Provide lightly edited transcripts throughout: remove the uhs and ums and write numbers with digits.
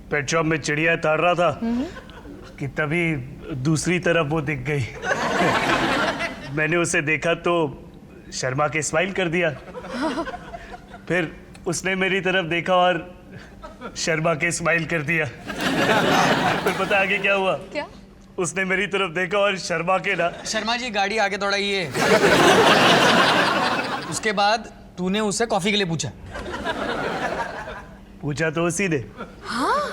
Pet shop में चिड़िया ताड़ रहा था कि तभी दूसरी तरफ वो दिख गई। मैंने उसे देखा तो शर्मा के स्माइल कर दिया। फिर उसने मेरी तरफ देखा और शर्मा के स्माइल कर दिया। फिर पता आगे क्या हुआ? क्या? उसने मेरी तरफ देखा और शर्मा के ना। शर्मा जी गाड़ी आगे दौड़ाइए। उसके बाद तूने उससे कॉफी के लिए पूछा? पूछा तो उसी ने। हाँ?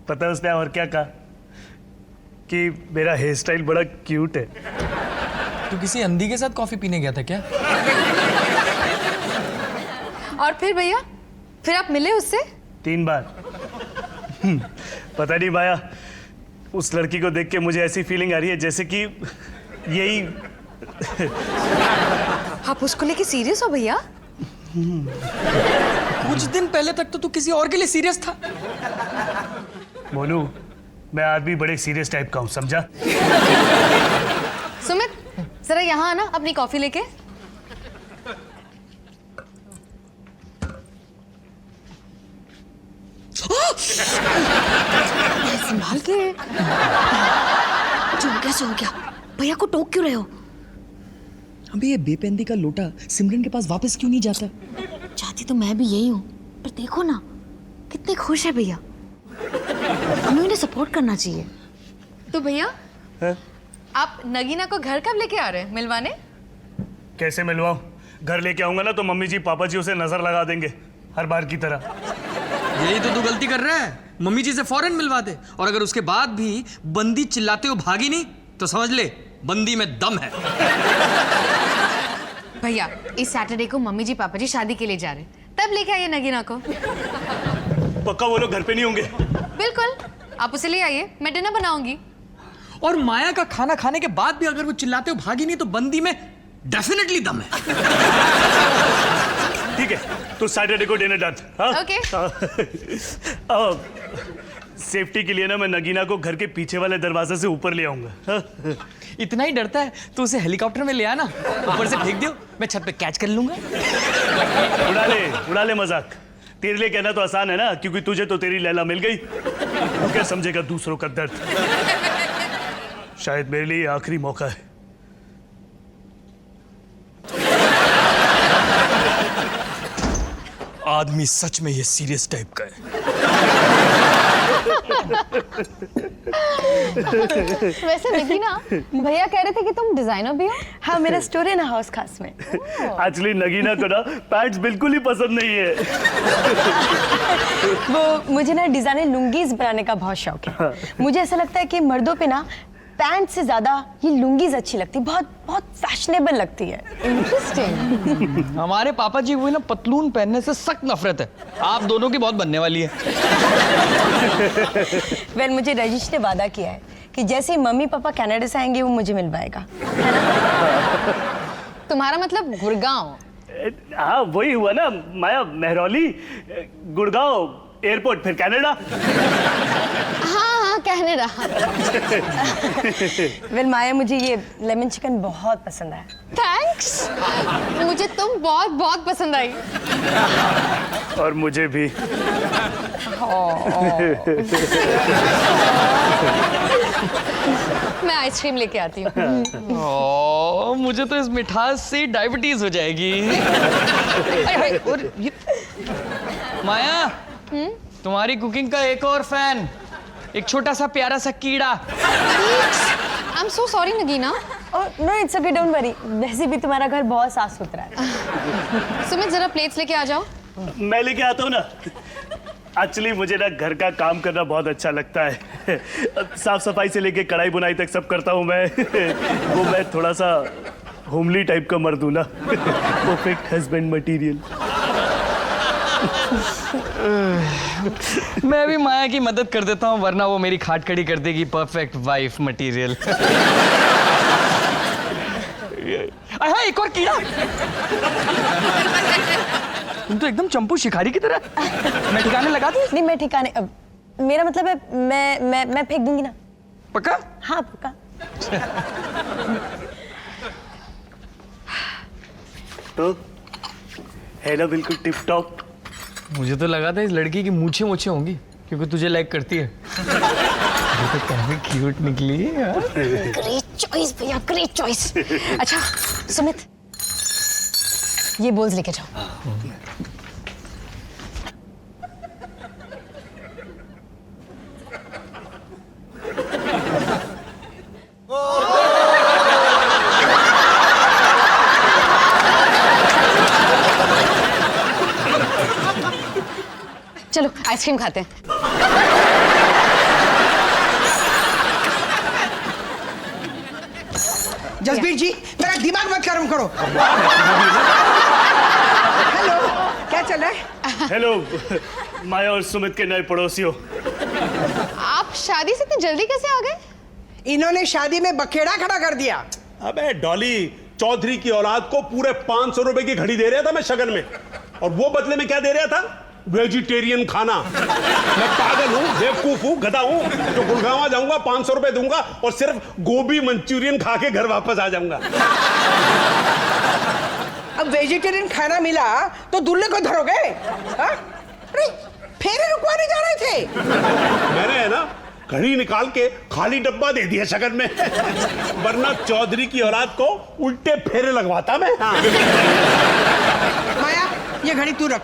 पता उसने और क्या कहा कि मेरा हेयर स्टाइल बड़ा क्यूट है। तू किसी अंधी के साथ कॉफी पीने गया था क्या? और फिर भैया, फिर आप मिले उससे? 3 बार। पता नहीं माया, उस लड़की को देख के मुझे ऐसी फीलिंग आ रही है जैसे कि यही। आप उसको लेके सीरियस हो भैया? कुछ दिन पहले तक तो तू किसी और के लिए सीरियस था। मोनू, मैं आदमी बड़े सीरियस टाइप का हूँ, समझा? सुमित, जरा यहाँ आना अपनी कॉफी लेके। संभाल के। जो हो गया भैया को टोक क्यों रहे हो? अबे ये बेपेंदी का लोटा सिमरन के पास वापस क्यों नहीं जाता? चाहती तो मैं भी यही हूँ, पर देखो ना कितने खुश है भैया। हमें उन्हें सपोर्ट करना चाहिए। तो भैया, है? आप नगीना को घर कब लेके आ रहे हैं मिलवाने? कैसे मिलवाऊं? घर लेके आऊंगा ना तो मम्मी जी पापा जी उसे नजर लगा देंगे हर बार की तरह। यही तो तू गलती कर रहा है। मम्मी जी से फौरन मिलवा दे, और अगर उसके बाद भी बंदी चिल्लाते हुए भागी नहीं तो समझ ले बंदी में दम है। भैया, इस सैटरडे को मम्मी जी पापा जी शादी के लिए जा रहे हैं, तब लेके आइए नगीना को। पक्का वो लोग घर पे नहीं होंगे? बिल्कुल, आप उसे ले आइए, मैं डिनर बनाऊंगी। और माया का खाना खाने के बाद भी अगर वो चिल्लाते हुए भागी नहीं तो बंदी में डेफिनेटली दम है। ठीक है, तो सैटरडे को डिनर डन। ओके। सेफ्टी के लिए ना मैं नगीना को घर के पीछे वाले दरवाजे से ऊपर ले आऊंगा। इतना ही डरता है तो उसे हेलीकॉप्टर में ले आना, ऊपर से फेंक दियो, मैं छत पे कैच कर लूंगा। उड़ा ले मजाक। तेरे लिए कहना तो आसान है ना, क्योंकि तुझे तो तेरी लैला मिल गई। तू क्या समझेगा दूसरों का दर्द? शायद मेरे लिए आखिरी मौका है। आदमी सच में ये सीरियस टाइप का है। वैसे नगीना, भैया कह रहे थे कि तुम डिजाइनर भी हो? हाँ, मेरा स्टोर है ना हाउस खास में। एक्चुअली नगीना को ना पैंट्स बिल्कुल ही पसंद नहीं है। वो मुझे ना डिजाइनर लुंगीज बनाने का बहुत शौक है। मुझे ऐसा लगता है कि मर्दों पे ना पैंट से ज्यादा ये लुंगीज अच्छी लगती, बहुत बहुत फैशनेबल लगती है। इंटरेस्टिंग। हमारे पापा जी को ना पतलून पहनने से सख्त नफरत है। आप दोनों की बहुत बनने वाली है। वेल, मुझे रजिश ने वादा किया है कि जैसे ही मम्मी पापा कनाडा से आएंगे वो मुझे मिलवाएगा। तुम्हारा मतलब गुड़गांव? हाँ, वही हुआ ना माया। महरौली, गुड़गांव, एयरपोर्ट, फिर कनाडा। हाँ, कनाडा। वेल माया, मुझे ये लेमन चिकन बहुत पसंद आया। थैंक्स। मुझे तुम बहुत बहुत पसंद आई। और मुझे भी। मैं आइसक्रीम लेके आती हूँ। मुझे तो इस मिठास से डायबिटीज हो जाएगी। और ये माया, तुम्हारी कुकिंग का एक और फैन, एक छोटा सा प्यारा सा कीड़ा। I am so sorry Nagina. No, it's okay, don't worry. वैसे भी तुम्हारा घर बहुत साफ सुथरा है। सुमित, जरा प्लेट्स लेके आ जाओ। मैं लेके आता हूँ ना। एक्चुअली मुझे ना घर का काम करना बहुत अच्छा लगता है। साफ सफाई से लेके कढ़ाई बुनाई तक सब करता हूँ मैं। वो मैं थोड़ा सा होमली टाइप का मर्द हूँ ना। Perfect husband material. मैं भी माया की मदद कर देता हूँ, वरना वो मेरी खाट खड़ी कर देगी परफेक्ट वाइफ मटेरियल। एक और कीड़ा। तुम तो एकदम चंपू शिकारी की तरह। मैं ठिकाने लगा दूं? नहीं, मैं ठिकाने, मेरा मतलब है मैं फेंक दूंगी ना। पक्का? हाँ, पक्का। तो है ना बिल्कुल टिप टॉप। मुझे तो लगा था इस लड़की की मूछें मूछें होंगी क्योंकि तुझे लाइक करती है। ये तो काफी क्यूट निकली यार। ग्रेट चॉइस भैया, ग्रेट चॉइस। अच्छा सुमित, ये बोल्स लेके जाओ। चलो आइसक्रीम खाते हैं। जसबीर जी, मेरा दिमाग मत गरम करो। हेलो, क्या चल रहा है? हेलो माया और सुमित के नए पड़ोसियों। आप शादी से इतनी जल्दी कैसे आ गए? इन्होंने शादी में बखेड़ा खड़ा कर दिया। अबे डॉली, चौधरी की औलाद को पूरे 500 रुपए की घड़ी दे रहा था मैं शगन में, और वो बदले में क्या दे रहा था? वेजिटेरियन खाना। मैं पागल हूँ, बेवकूफ हूँ, गधा हूँ जो गुड़गांव जाऊंगा, 500 रुपए दूंगा और सिर्फ गोभी मंचूरियन खा के घर वापस आ जाऊंगा। अब वेजिटेरियन खाना मिला तो दूल्हे को धरोगे? हाँ? अरे, फेरे रुकवाने जा रहे थे। मैंने है ना घड़ी निकाल के खाली डब्बा दे दिया शगन में, वरना चौधरी की औलाद को उल्टे फेरे लगवाता मैं। हाँ। माया, ये घड़ी तू रख।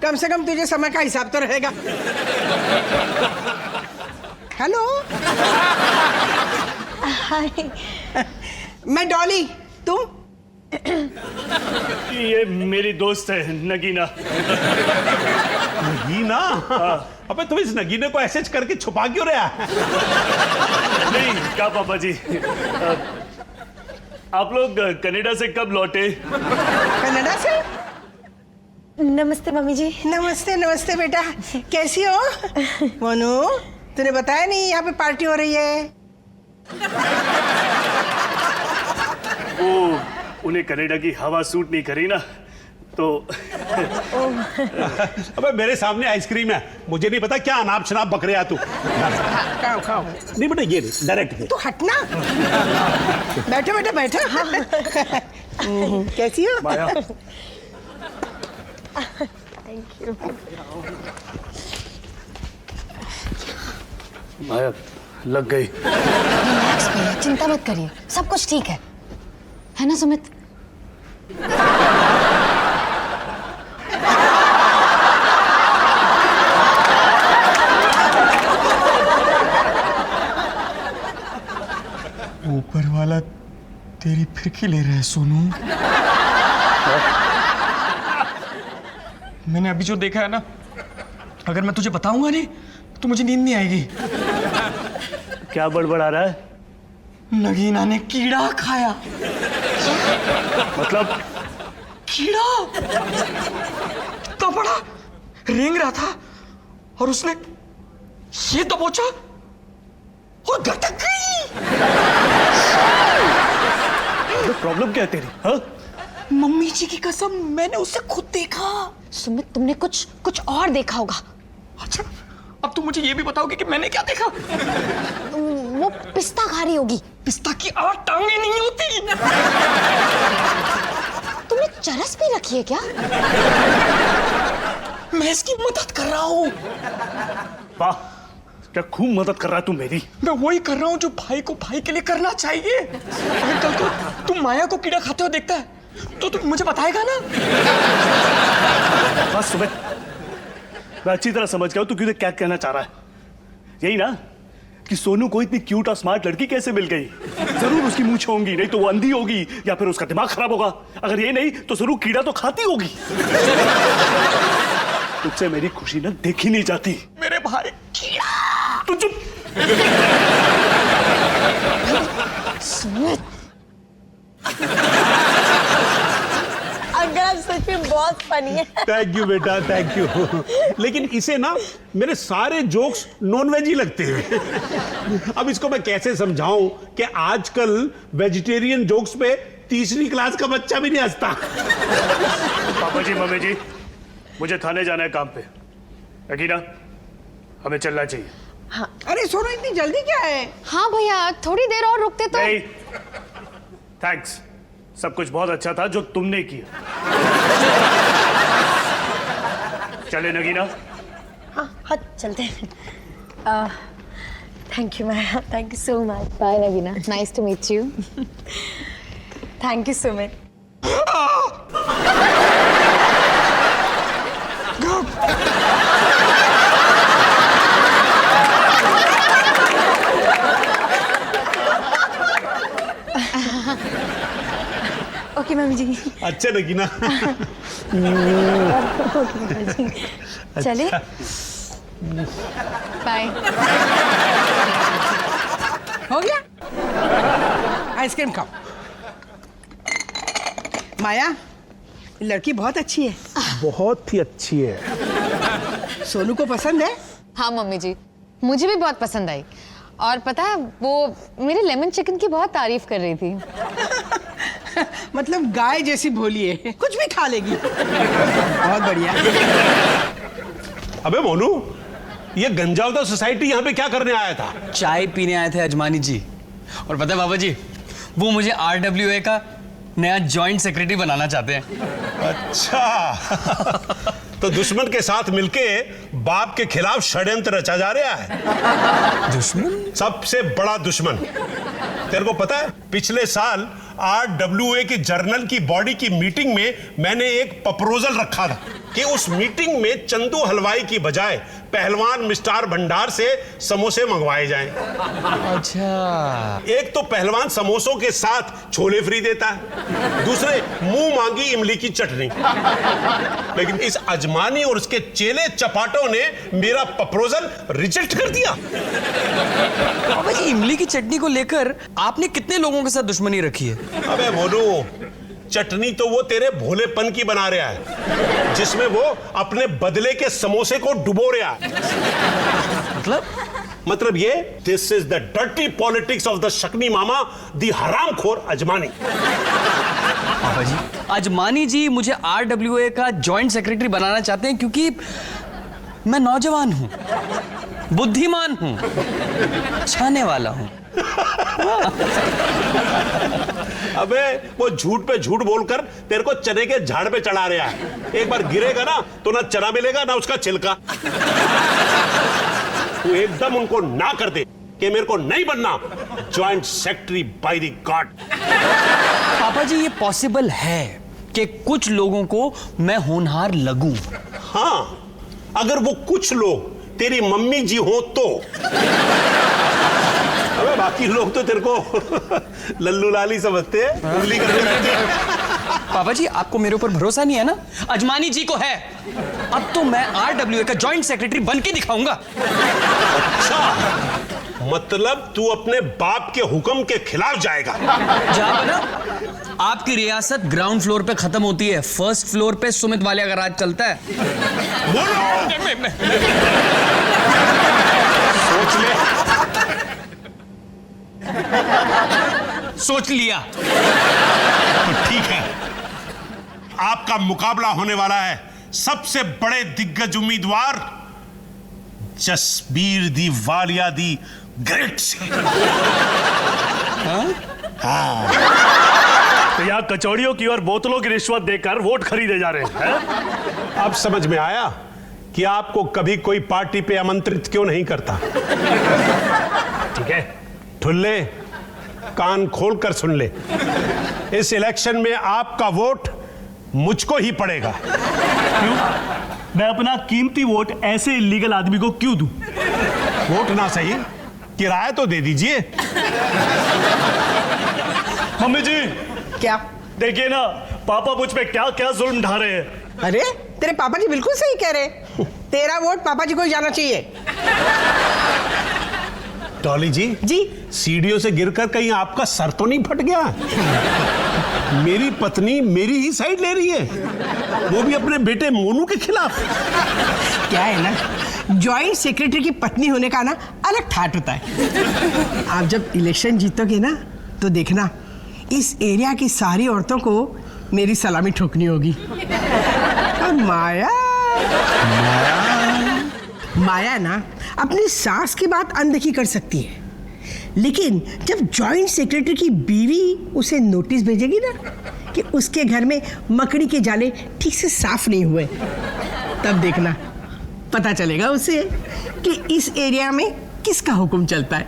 कम से कम तुझे समय का हिसाब तो रहेगा। हेलो, हाय। मैं डॉली, तुम? ये मेरी दोस्त है नगीना। नगीना? अबे तुम इस नगीने को ऐसे करके छुपा क्यों रहा है? नहीं क्या पापा जी, आप लोग कनाडा से कब लौटे? कनाडा से? नमस्ते मम्मी जी। नमस्ते नमस्ते बेटा, कैसी हो? मोनू, तूने बताया नहीं यहाँ पे पार्टी हो रही है? वो उन्हें कनाडा की हवा सूट नहीं करी ना, तो अबे मेरे सामने आइसक्रीम है, मुझे नहीं पता क्या अनाप शनाप बक रहा तू। खाओ खाओ। नहीं बेटा, ये नहीं, डायरेक्ट दे। तू हटना। बैठो बेटा बैठो। कैसी हो? माया थैंक यू। माया लग गई। रिलैक्स भैया, चिंता मत करिए, सब कुछ ठीक है ना सुमित? ऊपर वाला तेरी फिरकी ले रहा है सोनू। मैंने अभी जो देखा है ना, अगर मैं तुझे बताऊंगा नहीं तो मुझे नींद नहीं आएगी। क्या बड़बड़ा रहा है? नगीना ने कीड़ा खाया। मतलब कीड़ा इतना बड़ा रेंग रहा था और उसने ये दबोचा और गटक गई। प्रॉब्लम क्या है तेरी? हाँ? मम्मी जी की कसम, मैंने उसे खुद देखा। सुमित, तुमने कुछ और देखा होगा। अच्छा, अब तुम मुझे ये भी बताओगे कि मैंने क्या देखा? वो पिस्ता खा रही होगी। पिस्ता की 8 टांगे नहीं होती। तुमने चरस भी रखी है क्या? मैं इसकी मदद कर रहा हूँ। वाह, क्या खूब मदद कर रहा है तू मेरी। मैं वही कर रहा हूँ जो भाई को भाई के लिए करना चाहिए। अगर कल को तुम माया को कीड़ा खाते हुए देखता है तो तुम मुझे बताएगा ना? बस सुमित, मैं अच्छी तरह समझ गया हूं तू क्यों क्या कहना चाह रहा है। यही ना कि सोनू को इतनी क्यूट और स्मार्ट लड़की कैसे मिल गई? जरूर उसकी मूंछ होंगी, नहीं तो वो अंधी होगी या फिर उसका दिमाग खराब होगा। अगर ये नहीं तो जरूर कीड़ा तो खाती होगी। तुझसे मेरी खुशी ना देखी नहीं जाती। मेरे भाई कीड़ा। तू चुप। सुमित, अगर आप सच में बहुत फनी है। थैंक यू बेटा, थैंक यू। लेकिन इसे ना मेरे सारे जोक्स नॉन वेज ही लगते हैं। अब इसको मैं कैसे समझाऊं कि आजकल वेजिटेरियन जोक्स पे तीसरी क्लास का बच्चा भी नहीं हंसता। पापा जी, मम्मी जी, मुझे थाने जाना है काम पे। यकीना हमें चलना चाहिए। अरे सोनू, इतनी जल्दी क्या है? हाँ भैया, थोड़ी देर और रुकते तो। नहीं, थैंक्स, सब कुछ बहुत अच्छा था जो तुमने किया। चले नगीना। हाँ हाँ चलते हैं। Thank you Maya, thank you so much. Bye Nagina, nice to meet you. Thank you so much. Okay mummy ji. अच्छा नगीना। चले। बाय। हो गया? आइसक्रीम खाओ। माया, लड़की बहुत अच्छी है। बहुत ही अच्छी है। सोनू को पसंद है? हाँ मम्मी जी, मुझे भी बहुत पसंद आई। और पता है वो मेरे लेमन चिकन की बहुत तारीफ कर रही थी। मतलब गाय जैसी भोली है, कुछ भी खा लेगी। बहुत बढ़िया। अबे मोनू, ये गंजावदा सोसाइटी यहाँ पे क्या करने आया था? चाय पीने आए थे अजमानी जी। और पता है बाबा जी, वो मुझे RWA का नया जॉइंट सेक्रेटरी बनाना चाहते हैं। अच्छा। तो दुश्मन के साथ मिलके बाप के खिलाफ षड्यंत्र रचा जा रहा है। दुश्मन? सबसे बड़ा दुश्मन। तेरे को पता है, पिछले साल RWA की जर्नल की बॉडी की मीटिंग में मैंने एक प्रपोजल रखा था कि उस मीटिंग में चंदू हलवाई की बजाय पहलवान मिस्टर भंडार से समोसे मंगवाए जाएं। अच्छा। एक तो पहलवान समोसों के साथ छोले फ्री देता है, दूसरे मुंह मांगी इमली की चटनी। लेकिन इस अजमानी और उसके चेले चपाटों ने मेरा प्रपोजल रिजेक्ट कर दिया। बाबा जी, इमली की चटनी को लेकर आपने कितने लोगों के साथ दुश्मनी रखी है? अबे मोनू, चटनी तो वो तेरे भोलेपन की बना रहा है, जिसमें वो अपने बदले के समोसे को डुबो रहा है। मतलब ये, this is the dirty politics of the Shakuni mama, the हरामखोर अजमानी। बाबा जी, अजमानी जी मुझे RWA का जॉइंट सेक्रेटरी बनाना चाहते हैं क्योंकि मैं नौजवान हूं, बुद्धिमान हूं, छाने वाला हूं। अबे वो झूठ पे झूठ बोलकर तेरे को चने के झाड़ पे चढ़ा रहा है। एक बार गिरेगा ना तो ना चना मिलेगा ना उसका छिलका। तू एकदम उनको ना कर दे कि मेरे को नहीं बनना joint secretary by the God. पापा जी, ये पॉसिबल है कि कुछ लोगों को मैं होनहार लगूं। हाँ, अगर वो कुछ लोग तेरी मम्मी जी हो तो। अबे बाकी लोग तो तेरे को लल्लू लाली समझते हैं, उंगली करने लगते हैं। पापा जी, आपको मेरे ऊपर भरोसा नहीं है ना? अजमानी जी को है। अब तो मैं RWA का जॉइंट सेक्रेटरी बन के दिखाऊंगा। अच्छा, मतलब तू अपने बाप के हुक्म के खिलाफ जाएगा? जहां बना, आपकी रियासत ग्राउंड फ्लोर पे खत्म होती है, फर्स्ट फ्लोर पे सुमित वालिया का राज चलता है। सोच ले। सोच लिया। तो ठीक है, आपका मुकाबला होने वाला है सबसे बड़े दिग्गज उम्मीदवार जसबीर दी वालिया दी ग्रेट से। तो यहाँ कचौड़ियों की और बोतलों की रिश्वत देकर वोट खरीदे जा रहे हैं। अब समझ में आया कि आपको कभी कोई पार्टी पे आमंत्रित क्यों नहीं करता। ठीक है, ठुल्ले, कान खोलकर सुन ले, इस इलेक्शन में आपका वोट मुझको ही पड़ेगा। क्यों? मैं अपना कीमती वोट ऐसे इलीगल आदमी को क्यों दूं? वोट ना सही, किराया तो दे दीजिए। मम्मी जी, क्या? देखिए ना, पापा मुझ पे क्या क्या जुल्म ढा रहे हैं। अरे तेरे पापा जी बिल्कुल सही कह रहे। तेरा वोट पापा जी को ही जाना चाहिए। डॉली जी, सीढ़ियों से गिरकर कहीं आपका सर तो नहीं फट गया? मेरी पत्नी मेरी ही साइड ले रही है, वो भी अपने बेटे मोनू के खिलाफ। क्या है ना, जॉइंट सेक्रेटरी की पत्नी होने का ना अलग ठाट होता है। आप जब इलेक्शन जीतोगे ना तो देखना, इस एरिया की सारी औरतों को मेरी सलामी ठोकनी होगी। और माया ना अपनी सास की बात अनदेखी कर सकती है, लेकिन जब जॉइंट सेक्रेटरी की बीवी उसे नोटिस भेजेगी ना कि उसके घर में मकड़ी के जाले ठीक से साफ नहीं हुए, तब देखना पता चलेगा उसे कि इस एरिया में किसका हुक्म चलता है।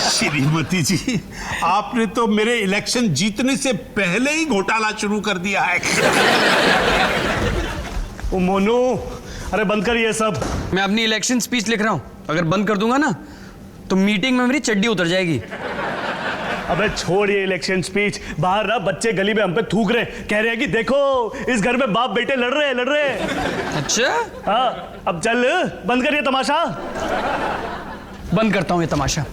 श्रीमती जी, आपने तो मेरे इलेक्शन जीतने से पहले ही घोटाला शुरू कर दिया है। ओ मोनू, अरे बंद कर ये सब। मैं अपनी इलेक्शन स्पीच लिख रहा हूँ, अगर बंद कर दूंगा ना तो मीटिंग में मेरी चड्डी उतर जाएगी। अबे छोड़ ये इलेक्शन स्पीच। बाहर ना बच्चे गली में हम पे थूक रहे, कह रहे हैं कि देखो इस घर में बाप बेटे लड़ रहे हैं। अच्छा, हाँ, अब चल बंद कर ये तमाशा। बंद करता हूँ ये तमाशा।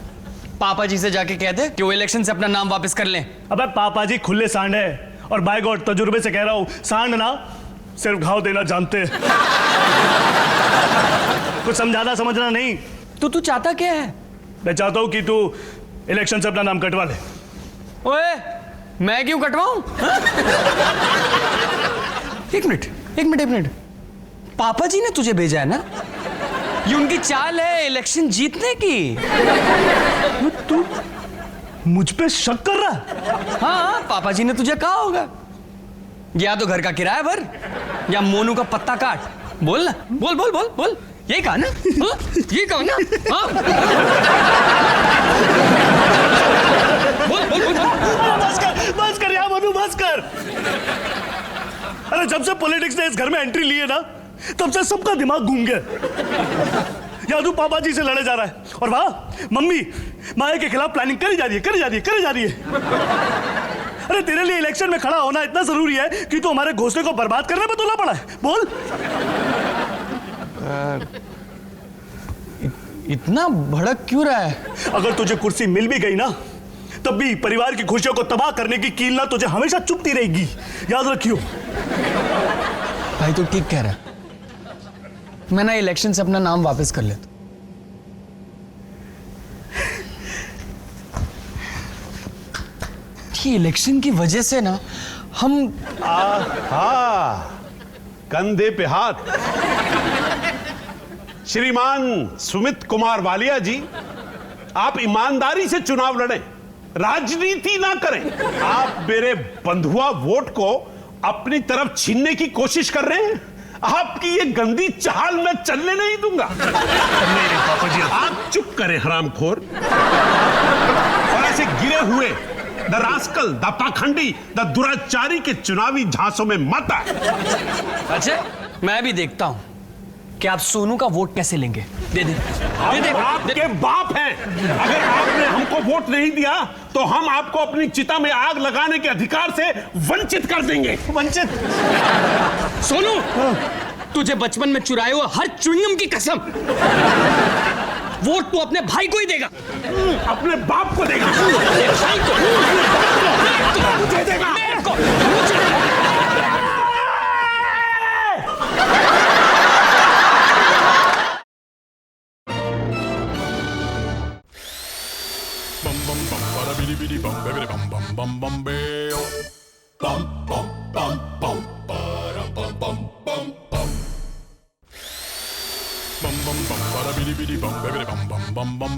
पापा जी से जाके कह दे कि वो इलेक्शन से अपना नाम वापस कर लें। अबे पापा जी खुले सांड है, और बाय गॉड तजुर्बे से कह रहा हूँ, सांड ना सिर्फ घाव देना जानते हैं। कुछ समझाना समझना नहीं। तो तू चाहता क्या है? मैं चाहता हूँ कि तू इलेक्शन से अपना नाम कटवा ले। ओए, मैं क्यों कटवाऊं? हाँ? एक मिनट। पापा जी ने तुझे भेजा है ना? ये उनकी चाल है इलेक्शन जीतने की। तू मुझ पे शक कर रहा है? हाँ, पापा जी ने तुझे कहा होगा या तो घर का किराया भर या मोनू का पत्ता काट। बोल ना, बोल। यही कहा ना? हाँ? यही कहा ना? हाँ? बोल। बस कर यार मनु, बस कर। अरे जब से पॉलिटिक्स ने इस घर में एंट्री ली है ना, तब से सबका दिमाग घूम गया। या तू पापा जी से लड़े जा रहा है, और वहां मम्मी माया के खिलाफ प्लानिंग करी जा रही है। अरे तेरे लिए इलेक्शन में खड़ा होना इतना जरूरी है कि तू हमारे घोंसले को बर्बाद करने में तुला पड़ा है। बोल। इतना भड़क क्यों रहा है? अगर तुझे कुर्सी मिल भी गई ना, तब भी परिवार की खुशियों को तबाह करने की कील ना तुझे हमेशा चुभती रहेगी, याद रखियो। भाई तू ठीक कह रहा है, मैं ना इलेक्शन से अपना नाम वापस कर लेता। ये इलेक्शन की वजह से ना हम कंधे पे हाथ। श्रीमान सुमित कुमार वालिया जी, आप ईमानदारी से चुनाव लड़ें, राजनीति ना करें। आप मेरे बंधुआ वोट को अपनी तरफ छीनने की कोशिश कर रहे हैं। आपकी ये गंदी चाल मैं चलने नहीं दूंगा। नहीं पापा जी, आप चुप करें हरामखोर। और ऐसे गिरे हुए द रास्कल, द पाखंडी, द दुराचारी के चुनावी झांसों में मत आए। अच्छा, मैं भी देखता हूं कि आप सोनू का वोट कैसे लेंगे। दे दे। आपके बाप हैं। अगर आपने हमको वोट नहीं दिया तो हम आपको अपनी चिता में आग लगाने के अधिकार से वंचित कर देंगे। वंचित? सोनू, तुझे बचपन में चुराए हुए हर च्युइंगम की कसम, वोट तू अपने भाई को ही देगा। अपने बाप को देगा। अपने भाई को, मुझे देगा। मेरे को, मुझे। Bum bum bum, bada bidi bidi bum, baby bum bum bum bum,